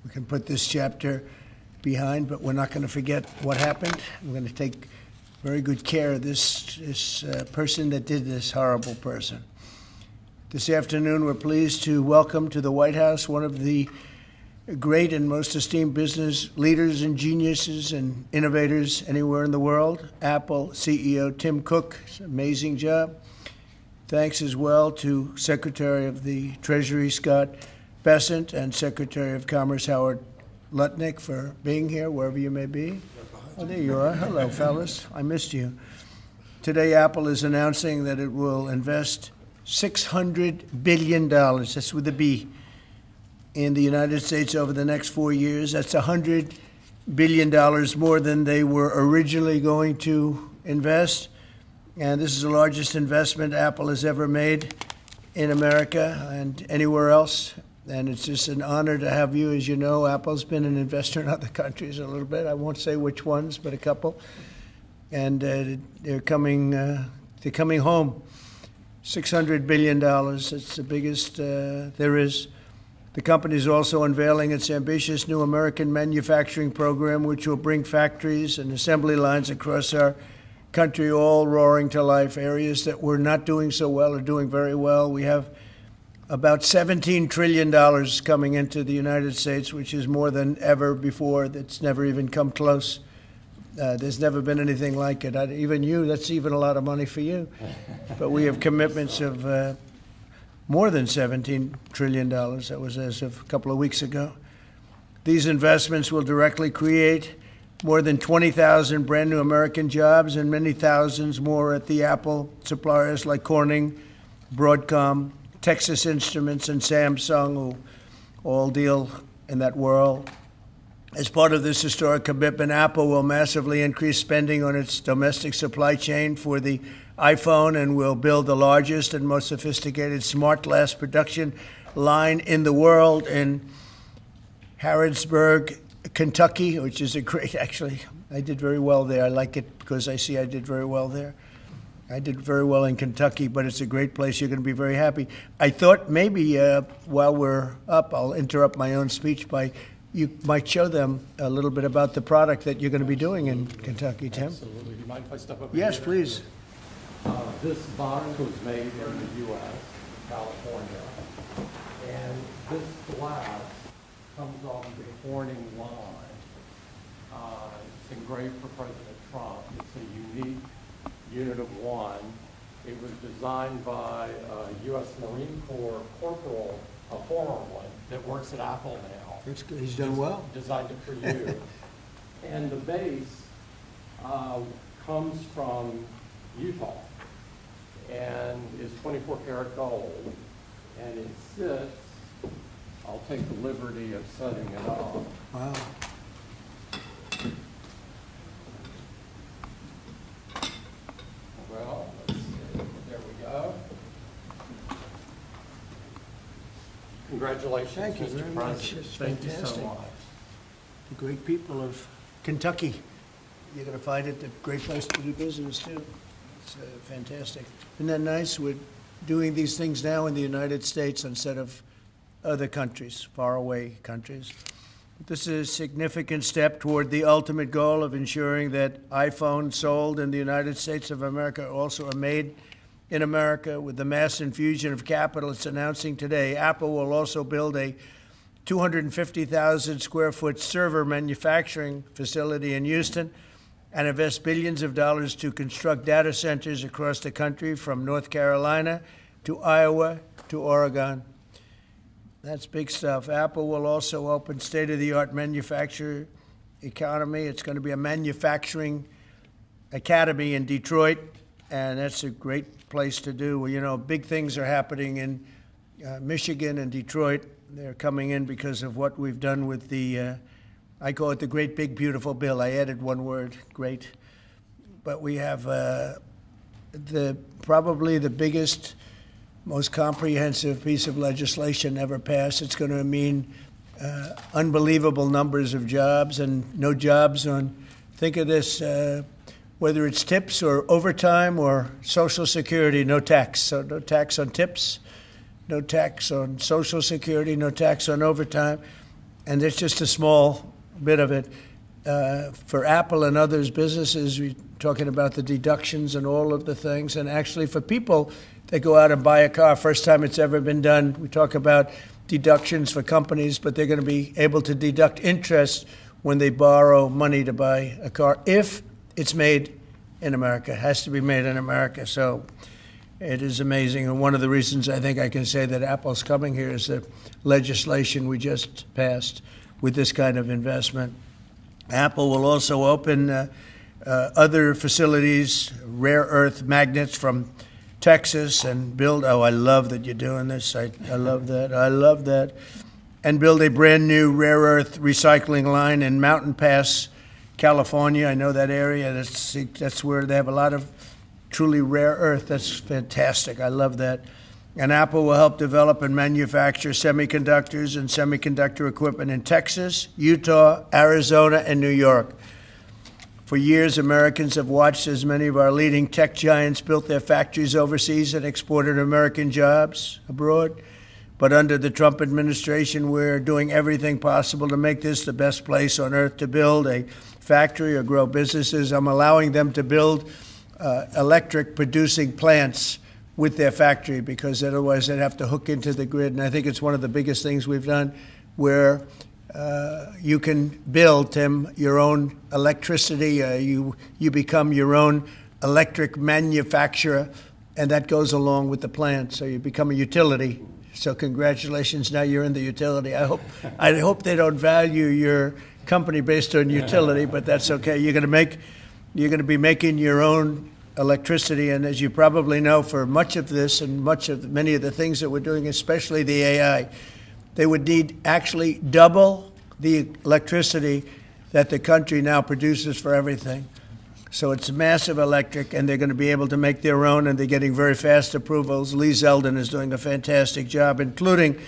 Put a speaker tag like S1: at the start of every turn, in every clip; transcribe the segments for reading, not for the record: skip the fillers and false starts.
S1: We can put this chapter behind, but we're not going to forget what happened. We're going to take very good care of this person that did this, horrible person. This afternoon, we're pleased to welcome to the White House one of the great and most esteemed business leaders and geniuses and innovators anywhere in the world, Apple CEO Tim Cook. It's an amazing job. Thanks as well to Secretary of the Treasury Scott Bessent and Secretary of Commerce Howard Lutnick for being here, wherever you may be. Oh, there you are. Hello, fellas. I missed you. Today, Apple is announcing that it will invest $600 billion, that's with a B, in the United States over the next 4 years. That's $100 billion more than they were originally going to invest. And this is the largest investment Apple has ever made in America and anywhere else. And it's just an honor to have you. As you know, Apple's been an investor in other countries a little bit. I won't say which ones, but a couple. And they're coming home. $600 billion. It's the biggest there is. The company is also unveiling its ambitious new American manufacturing program, which will bring factories and assembly lines across our country all roaring to life. Areas that were not doing so well are doing very well. We have about $17 trillion coming into the United States, which is more than ever before. That's never even come close. There's never been anything like it. Even you, that's even a lot of money for you. But we have commitments of more than $17 trillion. That was as of a couple of weeks ago. These investments will directly create more than 20,000 brand new American jobs and many thousands more at the Apple suppliers like Corning, Broadcom, Texas Instruments, and Samsung, who all deal in that world. As part of this historic commitment, Apple will massively increase spending on its domestic supply chain for the iPhone and will build the largest and most sophisticated smart glass production line in the world in Harrodsburg, Kentucky, which is actually, I did very well there. I like it because I see I did very well there. I did very well in Kentucky, but it's a great place. You're going to be very happy. I thought maybe while we're up, I'll interrupt my own speech by you might show them a little bit about the product that you're going to be doing in Kentucky, Tim.
S2: Absolutely. Do you mind if I step up?
S1: Yes, please.
S2: This box was made in the U.S., California, and this glass comes off the Corning line. It's engraved for President Trump. It's a unique unit of one. It was designed by a U.S. Marine Corps corporal, a former one, that works at Apple now.
S1: That's good. He's done well.
S2: Designed it for you. And the base comes from Utah and is 24 karat gold. And it sits, I'll take the liberty of setting it up.
S1: Wow.
S2: Well, let's see. There we go. Congratulations,
S1: Thank you
S2: Mr.
S1: very much.
S2: President.
S1: It's
S2: Thank you so
S1: fantastic.
S2: much.
S1: The great people of Kentucky. You're going to find it a great place to do business, too. It's fantastic. Isn't that nice? We're doing these things now in the United States instead of other countries, faraway countries. This is a significant step toward the ultimate goal of ensuring that iPhones sold in the United States of America also are made in America. With the mass infusion of capital it's announcing today, Apple will also build a 250,000 square foot server manufacturing facility in Houston and invest billions of dollars to construct data centers across the country from North Carolina to Iowa to Oregon. That's big stuff. Apple will also open state-of-the-art manufacturing economy. It's going to be a manufacturing academy in Detroit, and that's a great place to do. Well, you know, big things are happening in Michigan and Detroit. They're coming in because of what we've done with the, I call it the Great Big Beautiful Bill. I added one word, great. But we have probably the biggest, most comprehensive piece of legislation ever passed. It's going to mean unbelievable numbers of jobs and no jobs on, think of this, whether it's tips or overtime or Social Security, no tax. So no tax on tips, no tax on Social Security, no tax on overtime. and there's just a small bit of it. For Apple and others businesses, we're talking about the deductions and all of the things. And actually for people that go out and buy a car, first time it's ever been done, we talk about deductions for companies, but they're going to be able to deduct interest when they borrow money to buy a car if it's made in America. It has to be made in America. So it is amazing. And one of the reasons I think I can say that Apple's coming here is the legislation we just passed with this kind of investment. Apple will also open other facilities, rare earth magnets from Texas, and build, oh, I love that you're doing this. I love that. I love that. And build a brand new rare earth recycling line in Mountain Pass, California. I know that area. That's where they have a lot of truly rare earth. That's fantastic. I love that. And Apple will help develop and manufacture semiconductors and semiconductor equipment in Texas, Utah, Arizona, and New York. For years, Americans have watched as many of our leading tech giants built their factories overseas and exported American jobs abroad. But under the Trump administration, we're doing everything possible to make this the best place on earth to build a factory or grow businesses. I'm allowing them to build electric producing plants with their factory, because otherwise they'd have to hook into the grid. And I think it's one of the biggest things we've done, where you can build, Tim, your own electricity. You become your own electric manufacturer, and that goes along with the plant. So you become a utility. So congratulations, now you're in the utility. I hope they don't value your company based on utility, but that's okay. You're going to be making your own electricity, and as you probably know, for much of this and many of the things that we're doing, especially the AI, they would need actually double the electricity that the country now produces for everything. So it's massive electric, and they're going to be able to make their own, and they're getting very fast approvals. Lee Zeldin is doing a fantastic job, including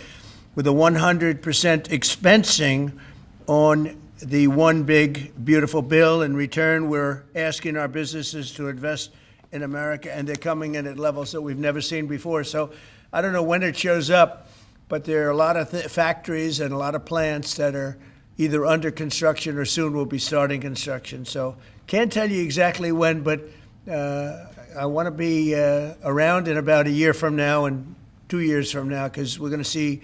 S1: with a 100% expensing on the one big, beautiful bill. In return, we're asking our businesses to invest in America, and they're coming in at levels that we've never seen before. So I don't know when it shows up, but there are a lot of factories and a lot of plants that are either under construction or soon will be starting construction. So can't tell you exactly when, but I want to be around in about a year from now and 2 years from now, because we're going to see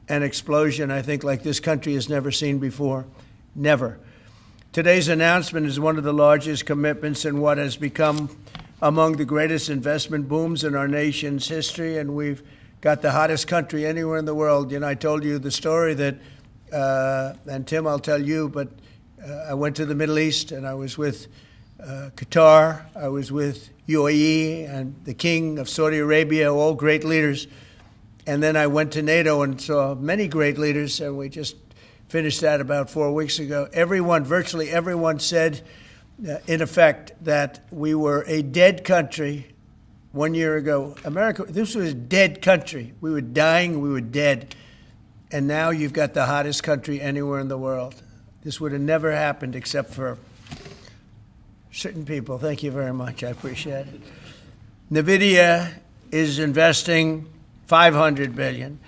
S1: an explosion, I think, like this country has never seen before. Never. Today's announcement is one of the largest commitments in what has become among the greatest investment booms in our nation's history, and we've got the hottest country anywhere in the world. You know, I told you the story that, and Tim, I'll tell you, but I went to the Middle East, and I was with Qatar, I was with UAE, and the King of Saudi Arabia, all great leaders. And then I went to NATO and saw many great leaders, and we just finished that about 4 weeks ago. Virtually everyone said, in effect, that we were a dead country 1 year ago. America, this was a dead country. We were dying, we were dead. And now you've got the hottest country anywhere in the world. This would have never happened except for certain people. Thank you very much. I appreciate it. NVIDIA is investing $500 billion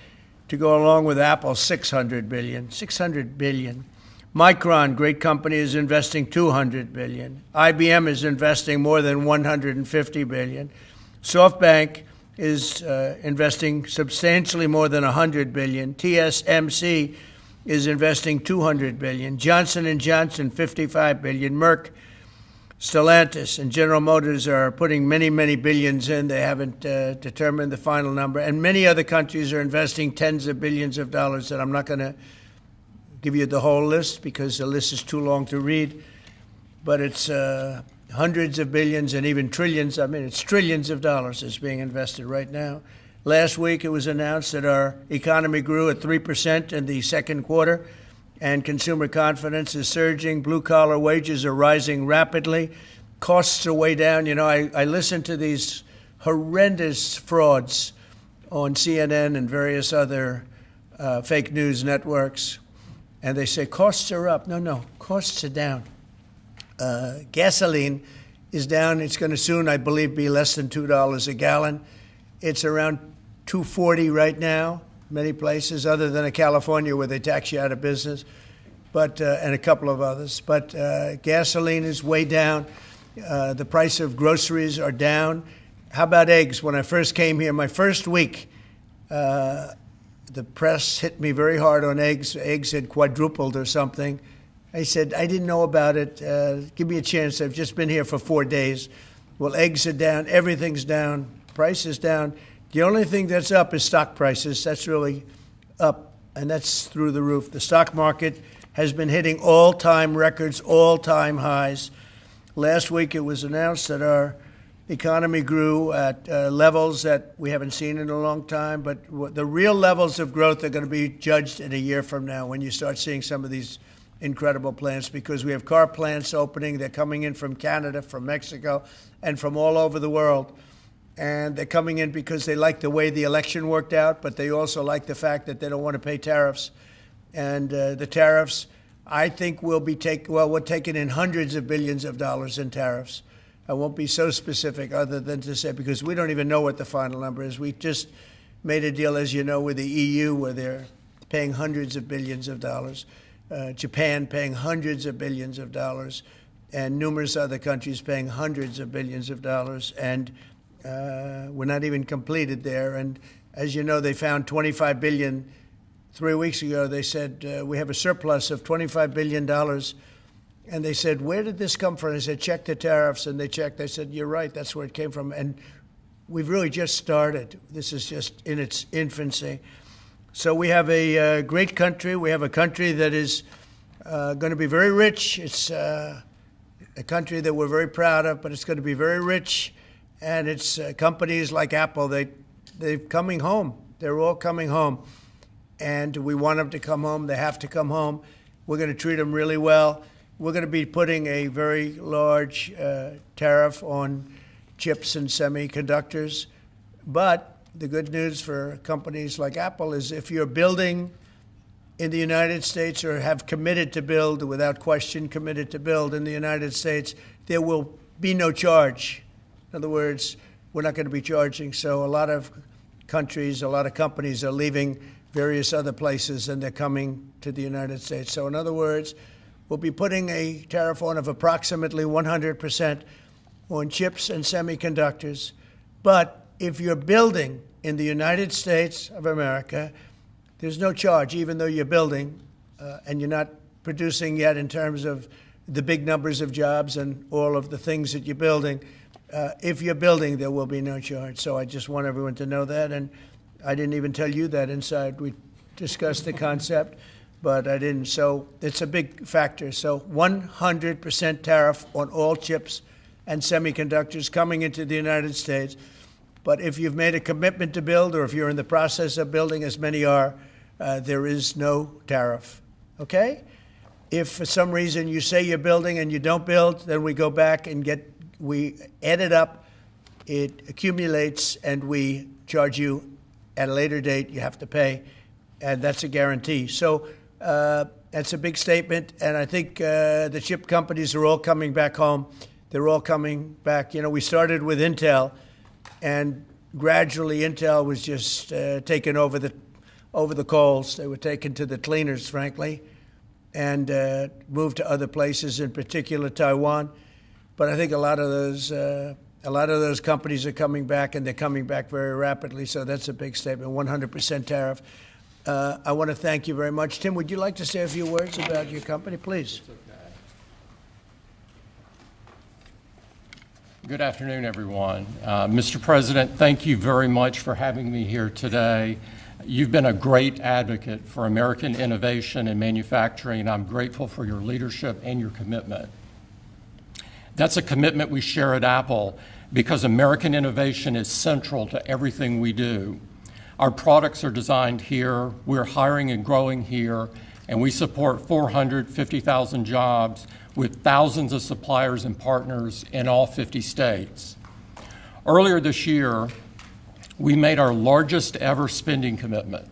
S1: to go along with Apple's $600 billion. $600 billion. Micron, great company, is investing $200 billion. IBM is investing more than $150 billion. SoftBank is investing substantially more than $100 billion. TSMC is investing $200 billion. Johnson & Johnson, $55 billion. Merck, Stellantis, and General Motors are putting many, many billions in. They haven't determined the final number. And many other countries are investing tens of billions of dollars, and I'm not going to give you the whole list because the list is too long to read. But it's hundreds of billions and even trillions. I mean, it's trillions of dollars that's being invested right now. Last week, it was announced that our economy grew at 3% in the second quarter, and consumer confidence is surging. Blue-collar wages are rising rapidly. Costs are way down. You know, I listen to these horrendous frauds on CNN and various other fake news networks, and they say costs are up. No, costs are down. Gasoline is down. It's going to soon, I believe, be less than $2 a gallon. It's around $2.40 right now. many places other than in California where they tax you out of business, but and a couple of others. But gasoline is way down. The price of groceries are down. How about eggs? When I first came here, my first week, the press hit me very hard on eggs. Eggs had quadrupled or something. I said, I didn't know about it. Give me a chance. I've just been here for 4 days. Well, eggs are down. Everything's down. Price is down. The only thing that's up is stock prices. That's really up, and that's through the roof. The stock market has been hitting all-time records, all-time highs. Last week it was announced that our economy grew at levels that we haven't seen in a long time, but the real levels of growth are going to be judged in a year from now when you start seeing some of these incredible plants, because we have car plants opening. They're coming in from Canada, from Mexico, and from all over the world. And they're coming in because they like the way the election worked out, but they also like the fact that they don't want to pay tariffs. And the tariffs, I think, we're taking in hundreds of billions of dollars in tariffs. I won't be so specific other than to say, because we don't even know what the final number is. We just made a deal, as you know, with the EU where they're paying hundreds of billions of dollars. Japan paying hundreds of billions of dollars, and numerous other countries paying hundreds of billions of dollars. And we're not even completed there. And as you know, they found $25 billion 3 weeks ago. They said, we have a surplus of $25 billion. And they said, where did this come from? I said, check the tariffs. And they checked. They said, you're right, that's where it came from. And we've really just started. This is just in its infancy. So we have a great country. We have a country that is going to be very rich. It's a country that we're very proud of, but it's going to be very rich. And it's companies like Apple, they're coming home. They're all coming home. And we want them to come home. They have to come home. We're going to treat them really well. We're going to be putting a very large tariff on chips and semiconductors. But the good news for companies like Apple is if you're building in the United States or have committed to build, without question committed to build in the United States, there will be no charge. In other words, we're not going to be charging. So a lot of countries, a lot of companies are leaving various other places and they're coming to the United States. So in other words, we'll be putting a tariff on of approximately 100% on chips and semiconductors. But if you're building in the United States of America, there's no charge, even though you're building and you're not producing yet in terms of the big numbers of jobs and all of the things that you're building. If you're building, there will be no charge. So I just want everyone to know that. And I didn't even tell you that inside. We discussed the concept, but I didn't. So it's a big factor. So 100% tariff on all chips and semiconductors coming into the United States. But if you've made a commitment to build, or if you're in the process of building, as many are, there is no tariff. Okay? If for some reason you say you're building and you don't build, then we go back and we add it up, it accumulates, and we charge you at a later date. You have to pay, and that's a guarantee. So that's a big statement, and I think the chip companies are all coming back home. They're all coming back. You know, we started with Intel, and gradually Intel was just taken over the coals. They were taken to the cleaners, frankly, and moved to other places, in particular Taiwan. But I think a lot of those companies are coming back, and they're coming back very rapidly. So that's a big statement. 100% tariff. I want to thank you very much. Tim, would you like to say a few words about your company, please?
S2: Good afternoon, everyone. Mr. President, thank you very much for having me here today. You've been a great advocate for American innovation and manufacturing, and I'm grateful for your leadership and your commitment. That's a commitment we share at Apple because American innovation is central to everything we do. Our products are designed here, we're hiring and growing here, and we support 450,000 jobs with thousands of suppliers and partners in all 50 states. Earlier this year, we made our largest ever spending commitment,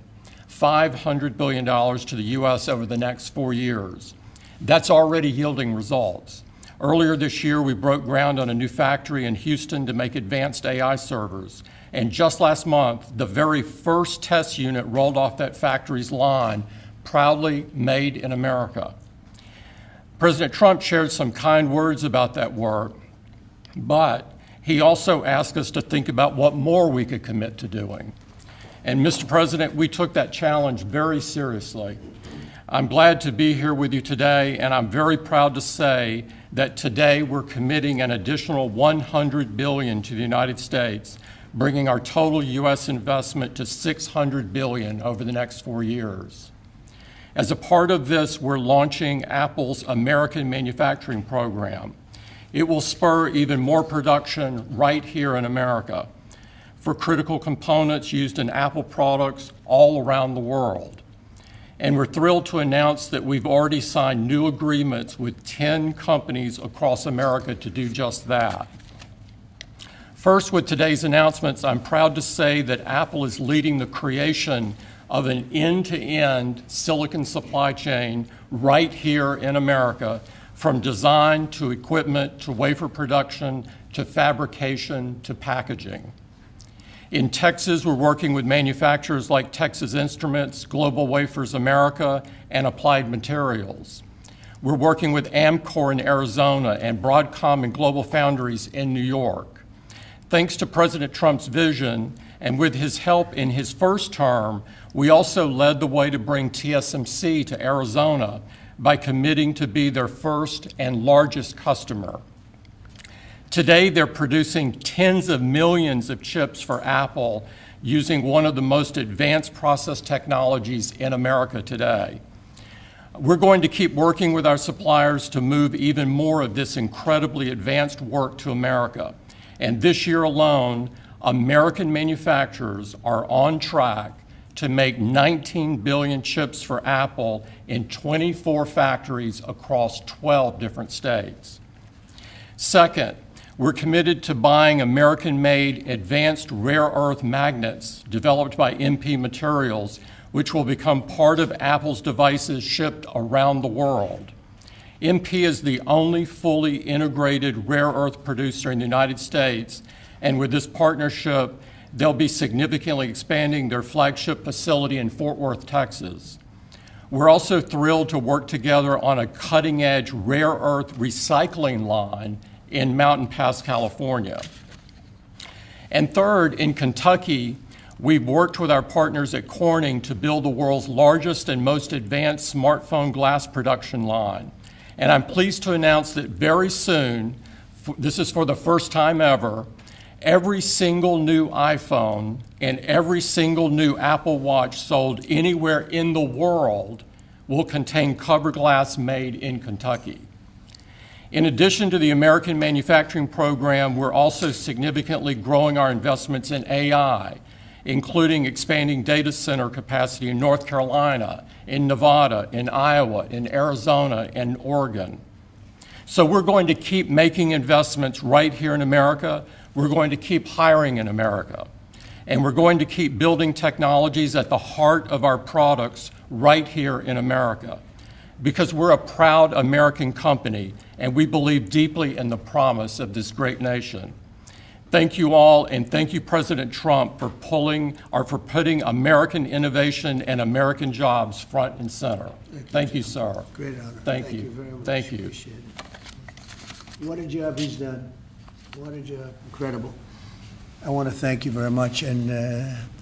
S2: $500 billion to the U.S. over the next 4 years. That's already yielding results. Earlier this year, we broke ground on a new factory in Houston to make advanced AI servers, And just last month, the very first test unit rolled off that factory's line, proudly made in America. President Trump shared some kind words about that work, but he also asked us to think about what more we could commit to doing. And Mr. President, we took that challenge very seriously. I'm glad to be here with you today, and I'm very proud to say that today we're committing an additional $100 billion to the United States, bringing our total U.S. investment to $600 billion over the next 4 years. As a part of this, we're launching Apple's American Manufacturing Program. It will spur even more production right here in America for critical components used in Apple products all around the world. And we're thrilled to announce that we've already signed new agreements with 10 companies across America to do just that. First, with today's announcements, I'm proud to say that Apple is leading the creation of an end-to-end silicon supply chain right here in America, from design to equipment to wafer production to fabrication to packaging. In Texas, we're working with manufacturers like Texas Instruments, Global Wafers America, and Applied Materials. We're working with Amcor in Arizona and Broadcom and Global Foundries in New York. Thanks to President Trump's vision, and with his help in his first term, we also led the way to bring TSMC to Arizona by committing to be their first and largest customer. Today, they're producing tens of millions of chips for Apple using one of the most advanced process technologies in America today. We're going to keep working with our suppliers to move even more of this incredibly advanced work to America. And this year alone, American manufacturers are on track to make 19 billion chips for Apple in 24 factories across 12 different states. Second, we're committed to buying American-made advanced rare earth magnets developed by MP Materials, which will become part of Apple's devices shipped around the world. MP is the only fully integrated rare earth producer in the United States, and with this partnership, they'll be significantly expanding their flagship facility in Fort Worth, Texas. We're also thrilled to work together on a cutting-edge rare earth recycling line in Mountain Pass, California. And third, in Kentucky, we've worked with our partners at Corning to build the world's largest and most advanced smartphone glass production line. And I'm pleased to announce that very soon, this is for the first time ever, every single new iPhone and every single new Apple Watch sold anywhere in the world will contain cover glass made in Kentucky. In addition to the American Manufacturing Program, we're also significantly growing our investments in AI, including expanding data center capacity in North Carolina, in Nevada, in Iowa, in Arizona, and Oregon. So we're going to keep making investments right here in America. We're going to keep hiring in America. And we're going to keep building technologies at the heart of our products right here in America, because we're a proud American company and we believe deeply in the promise of this great nation. Thank you all, and thank you, President Trump, for putting American innovation and American jobs front and center. Thank you, sir.
S1: Great honor.
S2: Thank you.
S1: Very much.
S2: Thank you.
S1: Appreciate it. What a job he's done. What a job. Incredible. I want to thank you very much, and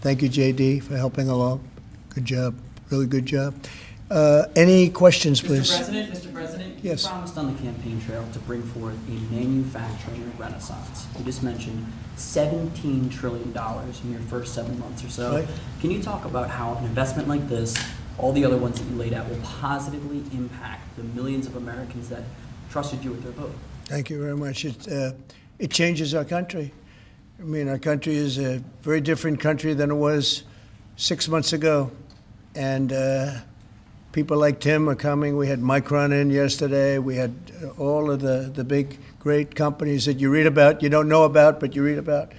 S1: thank you, JD, for helping along. Good job. Really good job. Any questions, please?
S3: Mr. President,
S1: yes.
S3: You promised on the campaign trail to bring forward a manufacturing renaissance. You just mentioned $17 trillion in your first 7 months or so.
S1: Right.
S3: Can you talk about how an investment like this, all the other ones that you laid out, will positively impact the millions of Americans that trusted you with their vote?
S1: Thank you very much. It changes our country. I mean, our country is a very different country than it was 6 months ago. And people like Tim are coming. We had Micron in yesterday. We had all of the big, great companies that you read about, you don't know about, but you read about.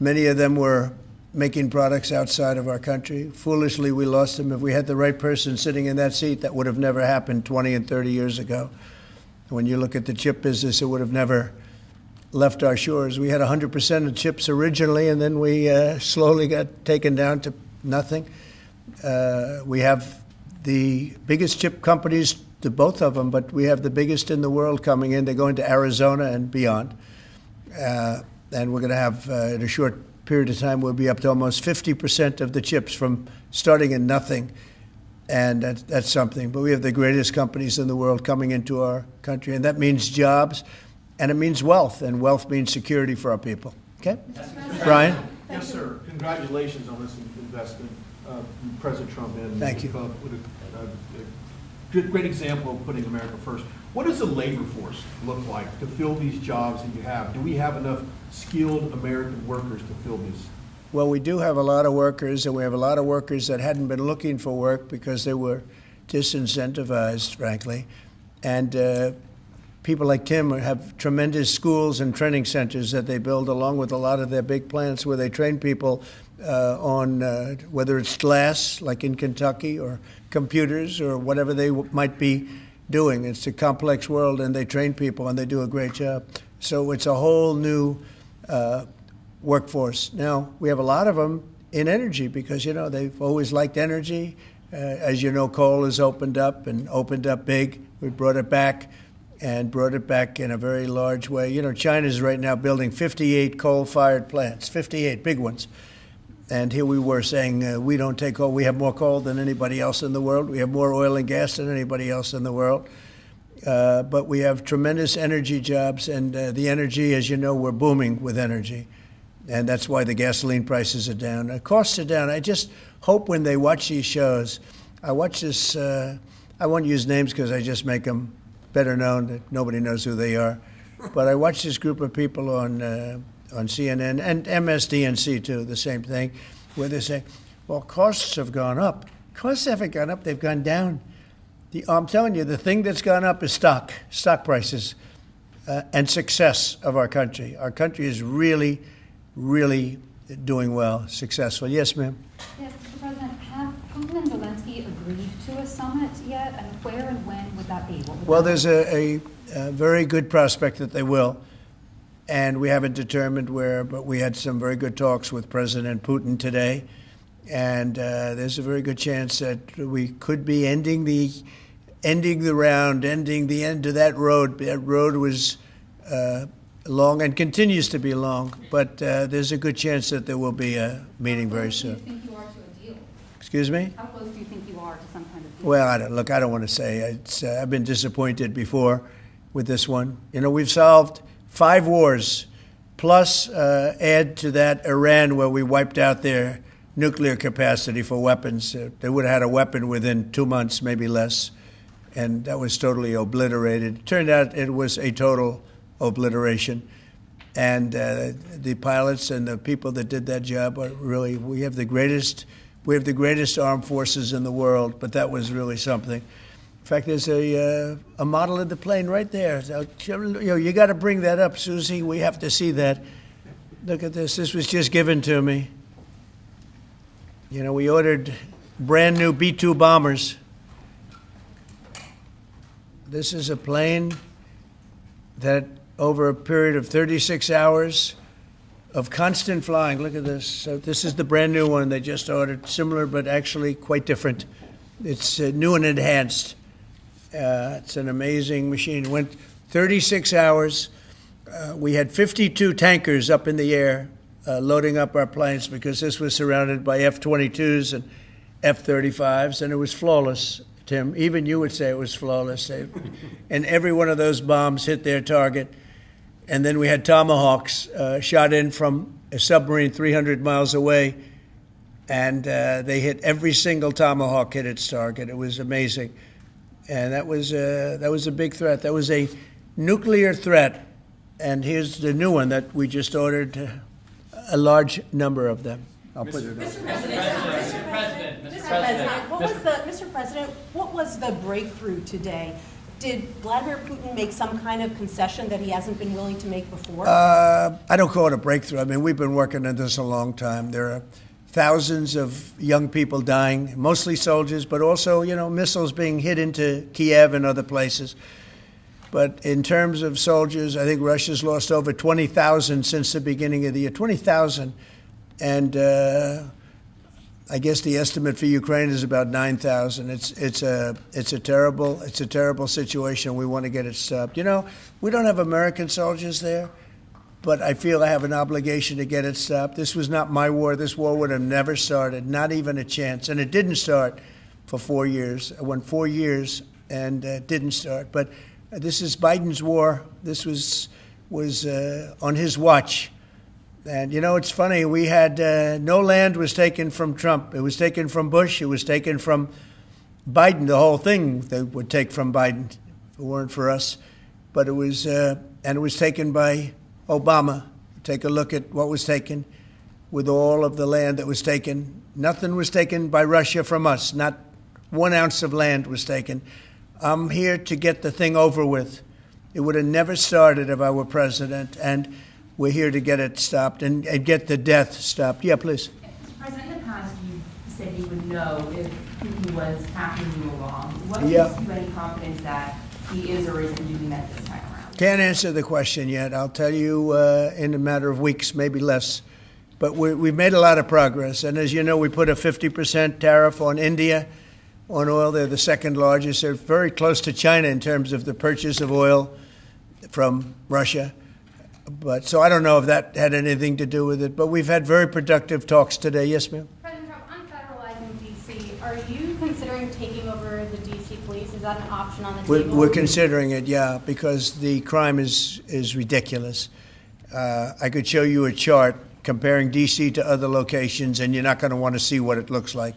S1: Many of them were making products outside of our country. Foolishly, we lost them. If we had the right person sitting in that seat, that would have never happened 20 and 30 years ago. When you look at the chip business, it would have never left our shores. We had 100% of chips originally, and then we slowly got taken down to nothing. We have the biggest chip companies, the both of them, but we have the biggest in the world coming in. They're going to Arizona and beyond. And we're going to have, in a short period of time, we'll be up to almost 50% of the chips from starting in nothing. And that's something. But we have the greatest companies in the world coming into our country. And that means jobs, and it means wealth. And wealth means security for our people. Okay? Brian?
S4: Yes, sir. Congratulations on this investment, President Trump. And
S1: Thank you.
S4: With a great example of putting America first. What does the labor force look like to fill these jobs that you have? Do we have enough skilled American workers to fill these?
S1: Well, we do have a lot of workers, and we have a lot of workers that hadn't been looking for work because they were disincentivized, frankly. And people like Tim have tremendous schools and training centers that they build along with a lot of their big plants where they train people on whether it's glass, like in Kentucky, or computers, or whatever they might be doing. It's a complex world, and they train people, and they do a great job. So it's a whole new workforce. Now, we have a lot of them in energy because, they've always liked energy. As you know, coal has opened up big. We brought it back and brought it back in a very large way. China's right now building 58 coal-fired plants, 58 big ones. And here we were saying, we don't take coal. We have more coal than anybody else in the world. We have more oil and gas than anybody else in the world. But we have tremendous energy jobs, and the energy, as you know, we're booming with energy. And that's why the gasoline prices are down. The costs are down. I just hope when they watch these shows, I watch this, I won't use names because I just make them better known, that nobody knows who they are. But I watch this group of people on CNN and MSDNC too, the same thing, where they say, well, costs have gone up. Costs haven't gone up, they've gone down. I'm telling you, the thing that's gone up is stock prices, and success of our country. Our country is really, really doing well, successful. Yes, ma'am?
S5: Yes, Mr. President, have Putin and Zelensky agreed to a summit yet? And where and when would that be?
S1: Well, there's a very good prospect that they will. And we haven't determined where, but we had some very good talks with President Putin today. And there's a very good chance that we could be ending the end of that road. That road was long and continues to be long, but there's a good chance that there will be a meeting very soon.
S5: How close do you think you are to a deal?
S1: Excuse me?
S5: How close do you think you are to some kind of deal?
S1: Well, I don't want to say. I've been disappointed before with this one. We've solved 5 wars, plus add to that Iran, where we wiped out their nuclear capacity for weapons. They would have had a weapon within 2 months, maybe less, and that was totally obliterated. It turned out it was a total obliteration, and the pilots and the people that did that job are really, we have the greatest armed forces in the world, but that was really something. In fact, there's a model of the plane right there. So, you got to bring that up, Susie. We have to see that. Look at this. This was just given to me. We ordered brand new B-2 bombers. This is a plane that over a period of 36 hours of constant flying. Look at this. So this is the brand new one they just ordered. Similar, but actually quite different. It's new and enhanced. It's an amazing machine. It went 36 hours. We had 52 tankers up in the air loading up our planes because this was surrounded by F-22s and F-35s, and it was flawless, Tim. Even you would say it was flawless. And every one of those bombs hit their target. And then we had Tomahawks shot in from a submarine 300 miles away, and they hit every single Tomahawk hit its target. It was amazing. And that was a big threat. That was a nuclear threat. And here's the new one that we just ordered, a large number of them. I'll put it up.
S6: Mr. President, what was the breakthrough today? Did Vladimir Putin make some kind of concession that he hasn't been willing to make before?
S1: I don't call it a breakthrough. I mean, we've been working on this a long time. There are thousands of young people dying, mostly soldiers, but also, missiles being hit into Kiev and other places. But in terms of soldiers, I think Russia's lost over 20,000 since the beginning of the year. 20,000. And I guess the estimate for Ukraine is about 9,000. It's a terrible situation. We want to get it stopped. You know, we don't have American soldiers there, but I feel I have an obligation to get it stopped. This was not my war. This war would have never started, not even a chance. And it didn't start for 4 years. It went 4 years and didn't start. But this is Biden's war. This was on his watch. And, you know, it's funny. We had no land was taken from Trump. It was taken from Bush. It was taken from Biden. The whole thing they would take from Biden if it weren't for us. But it was taken by Obama. Take a look at what was taken with all of the land that was taken. Nothing was taken by Russia from us. Not 1 ounce of land was taken. I'm here to get the thing over with. It would have never started if I were president, and we're here to get it stopped and get the death stopped. Yeah, please.
S7: Mr. President, in the past, you said you would know if Putin was tackling you along. What gives you any confidence that he is or isn't doing that this time around?
S1: Can't answer the question yet. I'll tell you in a matter of weeks, maybe less. But we've made a lot of progress. And as you know, we put a 50% tariff on India on oil. They're the second largest. They're very close to China in terms of the purchase of oil from Russia. But so I don't know if that had anything to do with it. But we've had very productive talks today. Yes, ma'am?
S8: President Trump, on federalizing D.C., are you considering taking over the D.C. police? Is that an option on the table?
S1: We're considering it, yeah, because the crime is ridiculous. I could show you a chart comparing D.C. to other locations, and you're not going to want to see what it looks like.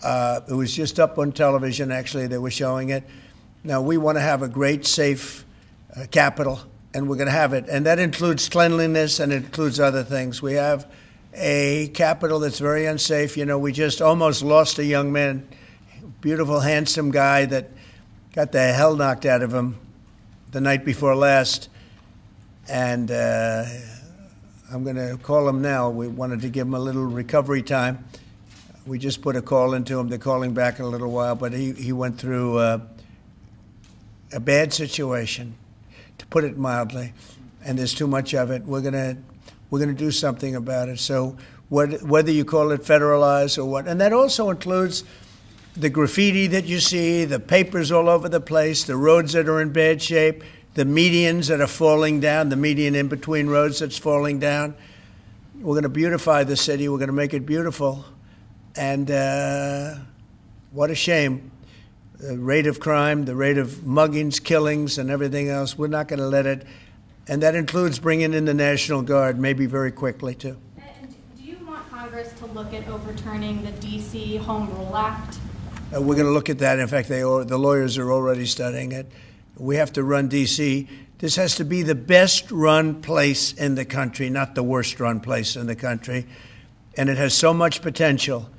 S1: It was just up on television, actually. They were showing it. Now, we want to have a great, safe capital, and we're going to have it. And that includes cleanliness and it includes other things. We have a capital that's very unsafe. You know, we just almost lost a young man, beautiful, handsome guy that got the hell knocked out of him the night before last. And I'm going to call him now. We wanted to give him a little recovery time. We just put a call into him. They're calling back in a little while. But he went through a bad situation, to put it mildly, and there's too much of it. We're gonna do something about it. So whether you call it federalized or what, and that also includes the graffiti that you see, the papers all over the place, the roads that are in bad shape, the medians that are falling down, the median in between roads that's falling down. We're going to beautify the city. We're going to make it beautiful. And what a shame. The rate of crime, the rate of muggings, killings, and everything else, we're not going to let it. And that includes bringing in the National Guard, maybe very quickly, too.
S8: And do you want Congress to look at overturning the D.C. Home Rule Act?
S1: We're going to look at that. In fact, the lawyers are already studying it. We have to run D.C. This has to be the best-run place in the country, not the worst-run place in the country. And it has so much potential.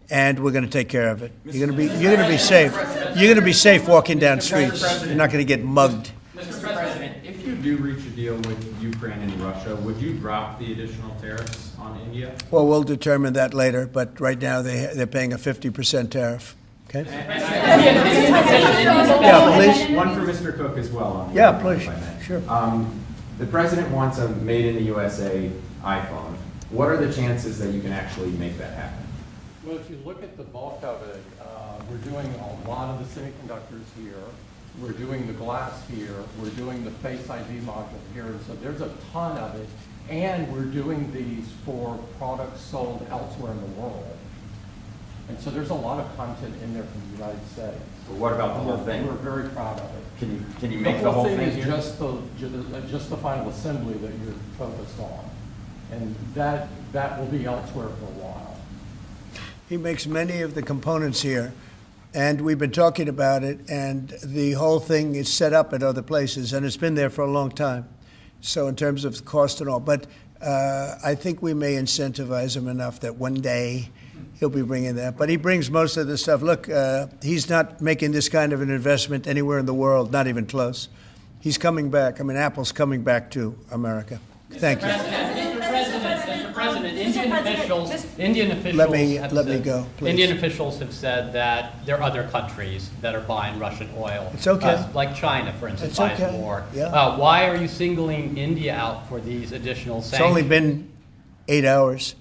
S1: And we're going to take care of it. You're going to be safe. You're going to be safe walking down streets. You're not going to get mugged.
S9: Mr. President, if you do reach a deal with Ukraine and Russia, would you drop the additional tariffs on India?
S1: Well, we'll determine that later. But right now they're paying a 50% tariff. Okay.
S9: Yeah, please. One for Mr. Cook as well. On the
S1: yeah, please. Sure.
S9: The president wants a made-in-the-USA iPhone. What are the chances that you can actually make that happen?
S2: Well, if you look at the bulk of it, we're doing a lot of the semiconductors here. We're doing the glass here. We're doing the Face ID module here. And so there's a ton of it. And we're doing these for products sold elsewhere in the world. And so there's a lot of content in there from the United States.
S9: But what about the whole thing?
S2: We're very proud of it.
S9: Can you make the whole thing
S2: is
S9: here?
S2: just the final assembly that you're focused on. And that will be elsewhere for a while.
S1: He makes many of the components here, and we've been talking about it, and the whole thing is set up at other places, and it's been there for a long time. So in terms of cost and all, but I think we may incentivize him enough that one day he'll be bringing that. But he brings most of the stuff. Look, he's not making this kind of an investment anywhere in the world, not even close. He's coming back. I mean, Apple's coming back to America. Thank you.
S10: Mr. President,
S2: President,
S6: Mr. President, just-
S2: Indian officials
S1: Let me
S2: have
S1: go,
S2: said,
S1: please.
S2: Indian officials have said that there are other countries that are buying Russian oil.
S1: It's okay.
S2: Like China, for instance,
S1: It's
S2: buys
S1: okay.
S2: more.
S1: Yeah.
S2: Why are you singling India out for these additional
S1: It's
S2: sanctions?
S1: only been 8 hours,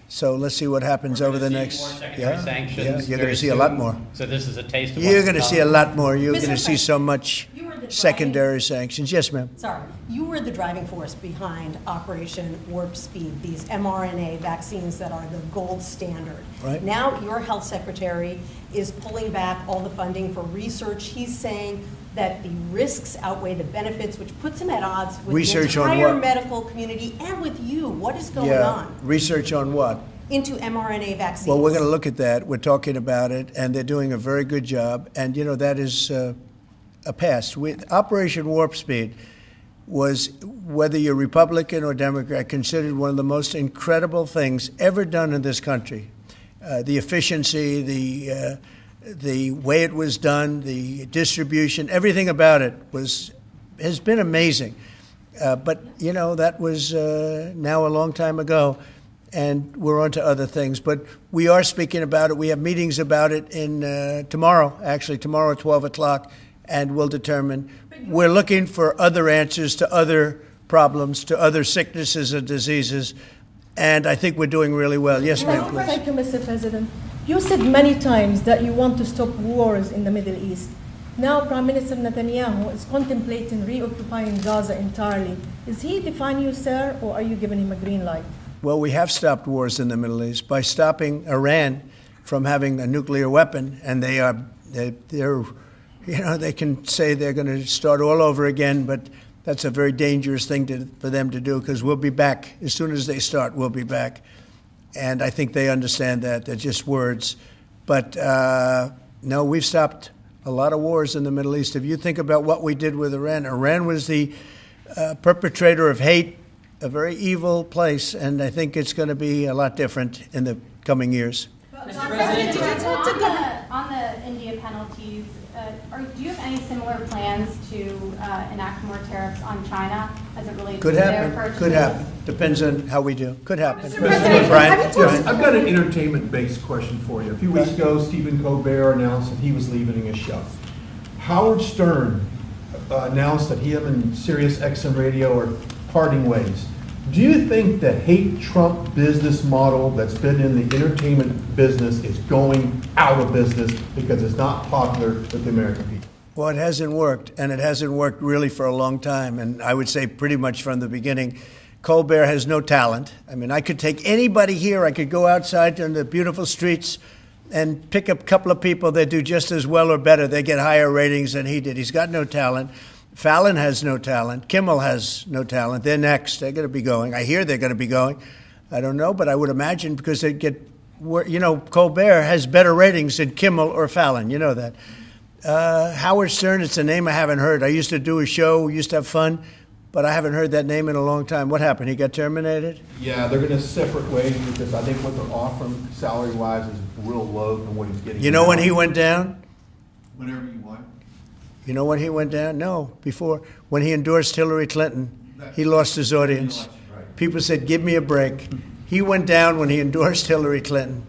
S1: so let's see what happens
S2: We're
S1: over the
S2: gonna see
S1: next.
S2: more secondary sanctions
S1: You're going
S2: very
S1: to see a lot
S2: soon.
S1: more.
S2: So this is a taste of what's
S1: You're
S2: to
S1: going to
S2: come.
S1: see a lot more. You're
S6: Mr.
S1: going to see so much
S6: You were the driving-
S1: secondary sanctions. Yes, ma'am.
S6: Sorry, you were the driving force behind Operation Warp Speed, these mRNA vaccines that are the gold standard.
S1: Right.
S6: Now, your health secretary is pulling back all the funding for research. He's saying that the risks outweigh the benefits, which puts him at odds with
S1: Research
S6: the
S1: on
S6: entire
S1: what?
S6: medical community and with you. What is going
S1: Yeah.
S6: on
S1: Research on what?
S6: into mRNA vaccines?
S1: Well, we're going to look at that. We're talking about it, and they're doing a very good job. And, that is a past. Operation Warp Speed was, whether you're Republican or Democrat, considered one of the most incredible things ever done in this country. The efficiency, the way it was done, the distribution, everything about it has been amazing. But, that was now a long time ago. And we're on to other things. But we are speaking about it. We have meetings about it tomorrow at 12 o'clock, and we'll determine. We're looking for other answers to other problems, to other sicknesses and diseases, and I think we're doing really well. Yes, ma'am, please.
S10: Thank you, Mr. President. You said many times that you want to stop wars in the Middle East. Now, Prime Minister Netanyahu is contemplating reoccupying Gaza entirely. Is he defying you, sir, or are you giving him a green light?
S1: Well, we have stopped wars in the Middle East by stopping Iran from having a nuclear weapon, and they're they can say they're going to start all over again, but that's a very dangerous thing for them to do, because we'll be back. As soon as they start, we'll be back. And I think they understand that. They're just words. But no, we've stopped a lot of wars in the Middle East. If you think about what we did with Iran, Iran was the perpetrator of hate, a very evil place, and I think it's going to be a lot different in the coming years.
S2: Mr. President,
S8: On the India penalties, do you have any similar plans to enact more tariffs on China as it relates
S1: Could
S8: to their
S1: happen.
S8: purchases?
S1: Could happen. Depends on how we do. Could happen.
S4: President,
S1: Brian?
S4: Yes, I've got an entertainment-based question for you. A few weeks ago, Stephen Colbert announced that he was leaving his show. Howard Stern announced that him and Sirius XM Radio are parting ways. Do you think the hate Trump business model that's been in the entertainment business is going out of business because it's not popular with the American people?
S1: Well, it hasn't worked, and it hasn't worked really for a long time, and I would say pretty much from the beginning. Colbert has no talent. I mean, I could take anybody here. I could go outside on the beautiful streets and pick up a couple of people that do just as well or better. They get higher ratings than he did. He's got no talent. Fallon has no talent. Kimmel has no talent. They're next. They're going to be going. I hear they're going to be going. I don't know, but I would imagine because they get, Colbert has better ratings than Kimmel or Fallon. You know that. Howard Stern, it's a name I haven't heard. I used to do a show, used to have fun, but I haven't heard that name in a long time. What happened? He got terminated?
S4: Yeah, they're going to separate ways because I think what they're offering salary-wise is real low than what he's getting.
S1: You know when he went down?
S4: Whenever you want.
S1: You know when he went down? No, before. When he endorsed Hillary Clinton, he lost his audience. People said, give me a break. He went down when he endorsed Hillary Clinton.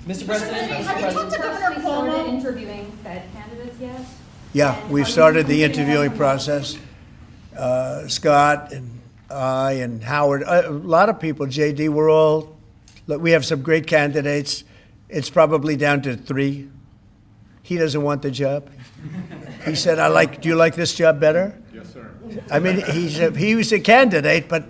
S3: Mr. President,
S5: Have you talked to Governor started interviewing Fed candidates yet?
S1: Yeah,
S5: And
S1: we've
S5: are you
S1: started the
S5: considering
S1: interviewing
S5: that?
S1: process. Scott and I and Howard, a lot of people, JD, we have some great candidates. It's probably down to 3. He doesn't want the job. He said, do you like this job better?
S4: Yes, sir.
S1: I mean, he was a candidate, but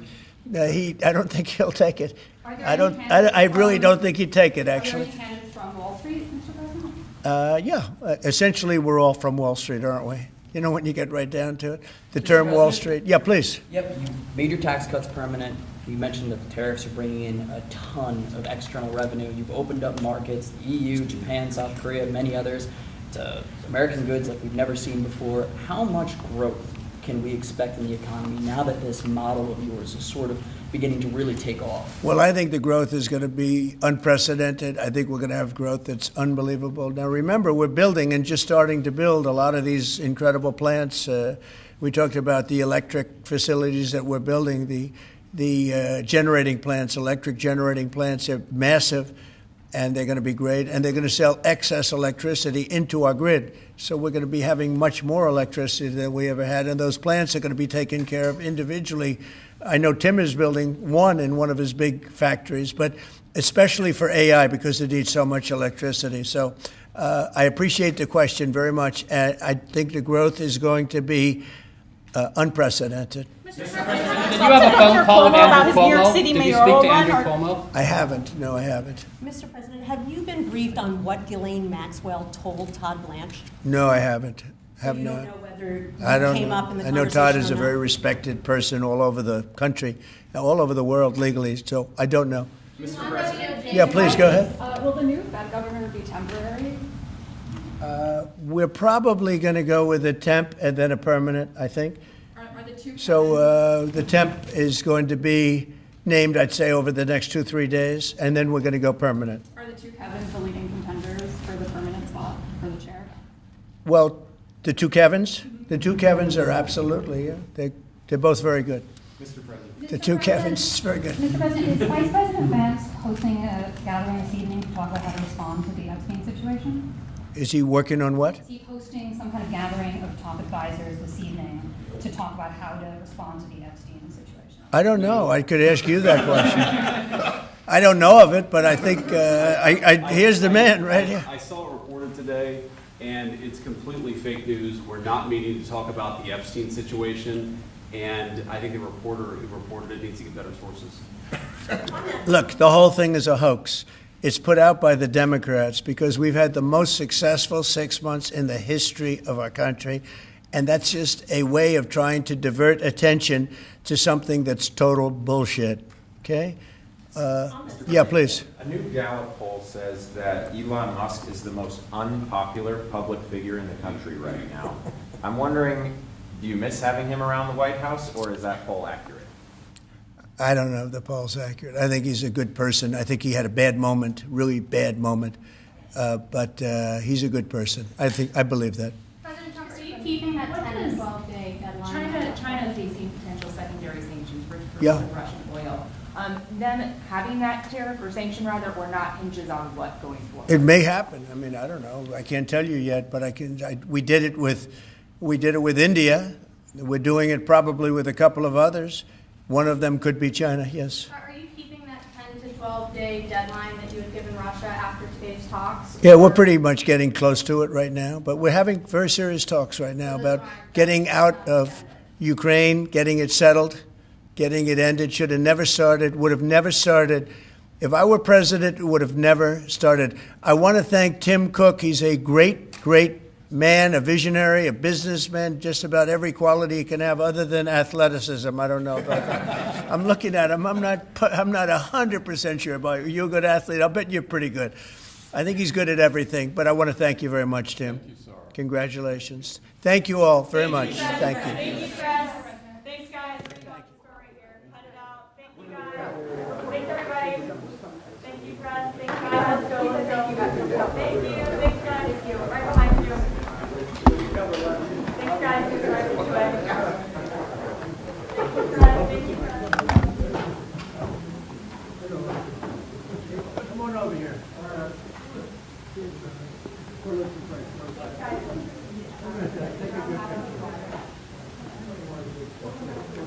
S1: I don't think he'll take it.
S8: Are there any candidates
S1: I really
S8: from-
S1: don't think he'd take it,
S8: Are there
S1: actually.
S8: any candidates from Wall Street, Mr. President?
S1: Yeah, essentially, we're all from Wall Street, aren't we? You know, when you get right down to it. The term Wall Street. Yeah, please.
S3: Yep, you made your tax cuts permanent. You mentioned that the tariffs are bringing in a ton of external revenue. You've opened up markets, the EU, Japan, South Korea, many others, to American goods like we've never seen before. How much growth can we expect in the economy now that this model of yours is sort of beginning to really take off?
S1: Well, I think the growth is going to be unprecedented. I think we're going to have growth that's unbelievable. Now, remember, we're building and just starting to build a lot of these incredible plants. We talked about the electric facilities that we're building, the the generating plants, electric generating plants. They're massive, and they're going to be great. And they're going to sell excess electricity into our grid. So we're going to be having much more electricity than we ever had. And those plants are going to be taken care of individually. I know Tim is building one in one of his big factories, but especially for AI because it needs so much electricity. So I appreciate the question very much. And I think the growth is going to be unprecedented.
S3: Did you have a phone call with Andrew Cuomo? Did you speak to Andrew Cuomo?
S1: I haven't. No, I haven't.
S6: Mr. President, have you been briefed on what Ghislaine Maxwell told Todd Blanche?
S1: No, I haven't. Have
S6: You
S1: not.
S6: don't know whether
S1: I don't
S6: came
S1: know.
S6: up in the
S1: I know Todd
S6: conversation
S1: is
S6: or
S1: a
S6: not?
S1: very respected person all over the country, all over the world legally, so I don't know.
S9: Mr. President.
S1: Yeah, please, go ahead.
S8: Will the new Fed governor be temporary?
S1: We're probably going to go with a temp and then a permanent, I think.
S8: Are the two
S1: So the temp is going to be named, I'd say, over the next 2-3 days, and then we're going to go permanent.
S8: Are the two Kevins the leading contenders for the permanent spot for the chair?
S1: Well, the two Kevins? The two Kevins are absolutely, yeah. They're both very good.
S9: Mr. President.
S1: The two Kevins, very good.
S5: Mr. President, is Vice President Vance hosting a gathering this evening to talk about how to respond to the Epstein situation?
S1: Is he working on what?
S5: Is he hosting some kind of gathering of top advisors this evening to talk about how to respond to the Epstein situation?
S1: I don't know. I could ask you that question. I don't know of it, but I think here's the man right here.
S11: I saw it reported today, and it's completely fake news. We're not meeting to talk about the Epstein situation, and I think the reporter who reported it needs to get better sources.
S1: Look, the whole thing is a hoax. It's put out by the Democrats because we've had the most successful 6 months in the history of our country, and that's just a way of trying to divert attention to something that's total bullshit. Okay? Yeah, please.
S9: A new Gallup poll says that Elon Musk is the most unpopular public figure in the country right now. I'm wondering, do you miss having him around the White House, or is that poll accurate?
S1: I don't know if the poll's accurate. I think he's a good person. I think he had a bad moment, really bad moment, but he's a good person. I believe that.
S8: President Trump, are you keeping that 10 to 12 day deadline?
S7: China facing potential secondary sanctions for
S1: Yeah.
S7: Russian oil. Them having that tariff or sanction rather, or not, hinges on what going forward?
S1: It may happen. I mean, I don't know. I can't tell you yet, but we did it with India. We're doing it probably with a couple of others. One of them could be China. Yes.
S8: Are you keeping that 10 to 12 day deadline that you had given Russia after today's talks?
S1: Yeah, we're pretty much getting close to it right now, but we're having very serious talks right now about getting out of Ukraine, getting it settled, getting it ended. Should have never started, would have never started. If I were president, it would have never started. I want to thank Tim Cook. He's a great, great man, a visionary, a businessman, just about every quality he can have other than athleticism. I don't know about that. I'm looking at him. I'm not 100% sure about you. You're a good athlete. I'll bet you're pretty good. I think he's good at everything, but I want to thank you very much, Tim.
S11: Thank you, sir.
S1: Congratulations. Thank you all very much. Thank you.
S8: Thank you, Chris. Thanks, guys. Right here. Cut it out. Thank you, guys. Thanks, everybody. Thank you, Chris. Thank you, guys. Let's go. Thank you. Thanks, guys. Thank you. Right behind you. Thanks, guys. You're right this way. Thank you, Chris. Thank you, Chris.
S1: Come on over here.
S8: Thanks, guys.